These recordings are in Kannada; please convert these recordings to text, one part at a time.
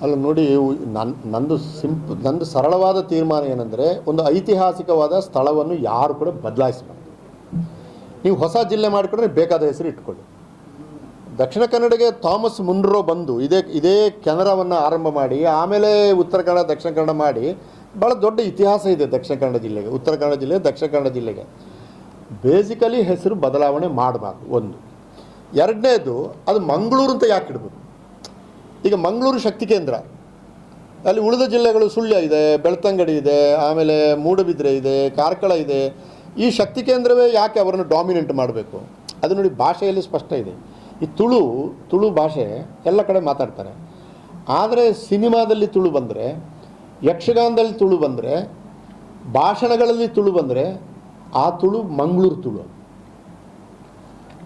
ಅಲ್ಲ ನೋಡಿ, ನಂದು ಸರಳವಾದ ತೀರ್ಮಾನ ಏನಂದರೆ, ಒಂದು ಐತಿಹಾಸಿಕವಾದ ಸ್ಥಳವನ್ನು ಯಾರು ಕೂಡ ಬದಲಾಯಿಸಬಾರ್ದು. ನೀವು ಹೊಸ ಜಿಲ್ಲೆ ಮಾಡಿಕೊಂಡ್ರೆ ಬೇಕಾದ ಹೆಸರು ಇಟ್ಕೊಳ್ಳಿ. ದಕ್ಷಿಣ ಕನ್ನಡಕ್ಕೆ ಥಾಮಸ್ ಮುನ್ರೋ ಬಂದು ಇದೇ ಕೆನರಾವನ್ನು ಆರಂಭ ಮಾಡಿ ಆಮೇಲೆ ಉತ್ತರ ಕನ್ನಡ ದಕ್ಷಿಣ ಕನ್ನಡ ಮಾಡಿ ಭಾಳ ದೊಡ್ಡ ಇತಿಹಾಸ ಇದೆ ದಕ್ಷಿಣ ಕನ್ನಡ ಜಿಲ್ಲೆಗೆ, ಉತ್ತರ ಕನ್ನಡ ಜಿಲ್ಲೆ ದಕ್ಷಿಣ ಕನ್ನಡ ಜಿಲ್ಲೆಗೆ. ಬೇಸಿಕಲಿ ಹೆಸರು ಬದಲಾವಣೆ ಮಾಡಬಾರ್ದು ಒಂದು. ಎರಡನೇದು, ಅದು ಮಂಗಳೂರು ಅಂತ ಯಾಕೆ ಇಡ್ಬೋದು? ಈಗ ಮಂಗಳೂರು ಶಕ್ತಿ ಕೇಂದ್ರ, ಅಲ್ಲಿ ಉಳಿದ ಜಿಲ್ಲೆಗಳು ಸುಳ್ಯ ಇದೆ, ಬೆಳ್ತಂಗಡಿ ಇದೆ, ಆಮೇಲೆ ಮೂಡಬಿದ್ರೆ ಇದೆ, ಕಾರ್ಕಳ ಇದೆ. ಈ ಶಕ್ತಿ ಕೇಂದ್ರವೇ ಯಾಕೆ ಅವರನ್ನು ಡಾಮಿನೆಂಟ್ ಮಾಡಬೇಕು? ಅದು ನೋಡಿ, ಭಾಷೆಯಲ್ಲಿ ಸ್ಪಷ್ಟ ಇದೆ. ಈ ತುಳು ಭಾಷೆ ಎಲ್ಲ ಕಡೆ ಮಾತಾಡ್ತಾರೆ. ಆದರೆ ಸಿನಿಮಾದಲ್ಲಿ ತುಳು ಬಂದರೆ, ಯಕ್ಷಗಾನದಲ್ಲಿ ತುಳು ಬಂದರೆ, ಭಾಷಣಗಳಲ್ಲಿ ತುಳು ಬಂದರೆ ಆ ತುಳು ಮಂಗಳೂರು ತುಳು.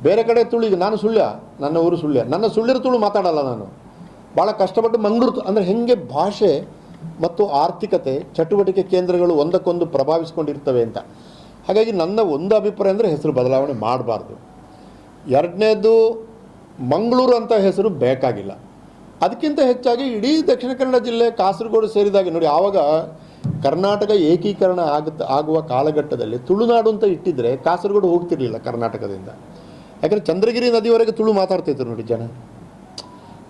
ಬೇರೆ ಕಡೆ ತುಳು, ಈಗ ನಾನು ಸುಳ್ಯ, ನನ್ನ ಊರು ಸುಳ್ಯ, ನನ್ನ ಸುಳ್ಯರ ತುಳು ಮಾತಾಡಲ್ಲ ನಾನು. ಭಾಳ ಕಷ್ಟಪಟ್ಟು ಮಂಗಳೂರು ಅಂದರೆ ಹೆಂಗೆ ಭಾಷೆ ಮತ್ತು ಆರ್ಥಿಕತೆ ಚಟುವಟಿಕೆ ಕೇಂದ್ರಗಳು ಒಂದಕ್ಕೊಂದು ಪ್ರಭಾವಿಸ್ಕೊಂಡಿರ್ತವೆ ಅಂತ. ಹಾಗಾಗಿ ನನ್ನ ಒಂದು ಅಭಿಪ್ರಾಯ ಅಂದರೆ ಹೆಸರು ಬದಲಾವಣೆ ಮಾಡಬಾರ್ದು. ಎರಡನೇದು, ಮಂಗಳೂರು ಅಂತ ಹೆಸರು ಬೇಕಾಗಿಲ್ಲ. ಅದಕ್ಕಿಂತ ಹೆಚ್ಚಾಗಿ ಇಡೀ ದಕ್ಷಿಣ ಕನ್ನಡ ಜಿಲ್ಲೆ ಕಾಸರಗೋಡು ಸೇರಿದಾಗ ನೋಡಿ, ಆವಾಗ ಕರ್ನಾಟಕ ಏಕೀಕರಣ ಆಗುವ ಕಾಲಘಟ್ಟದಲ್ಲಿ ತುಳುನಾಡು ಅಂತ ಇಟ್ಟಿದ್ರೆ ಕಾಸರಗೋಡು ಹೋಗ್ತಿರ್ಲಿಲ್ಲ ಕರ್ನಾಟಕದಿಂದ. ಯಾಕಂದರೆ ಚಂದ್ರಗಿರಿ ನದಿವರೆಗೆ ತುಳು ಮಾತಾಡ್ತಿದ್ರು ನೋಡಿ ಜನ.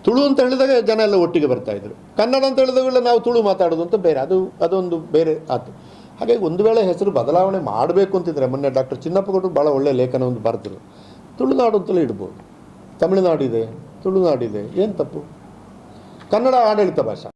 ತುಳು ಅಂತ ಹೇಳಿದಾಗ ಜನ ಎಲ್ಲ ಒಟ್ಟಿಗೆ ಬರ್ತಾಯಿದ್ರು. ಕನ್ನಡ ಅಂತ ಹೇಳಿದಾಗೆಲ್ಲ ನಾವು ತುಳು ಮಾತಾಡೋದು ಅಂತ ಬೇರೆ, ಅದೊಂದು ಬೇರೆ ಆಯ್ತು. ಹಾಗಾಗಿ ಒಂದು ವೇಳೆ ಹೆಸರು ಬದಲಾವಣೆ ಮಾಡಬೇಕು ಅಂತಿದ್ರೆ, ಮೊನ್ನೆ ಡಾಕ್ಟರ್ ಚಿನ್ನಪ್ಪ ಗೌಡರು ಭಾಳ ಒಳ್ಳೆಯ ಲೇಖನ ಒಂದು ಬರೆದ್ರು. ತುಳುನಾಡು ಅಂತಲೇ ಇಡ್ಬೋದು. ತಮಿಳುನಾಡಿದೆ, ತುಳುನಾಡಿದೆ, ಏನು ತಪ್ಪು? ಕನ್ನಡ ಆಡಳಿತ ಭಾಷೆ.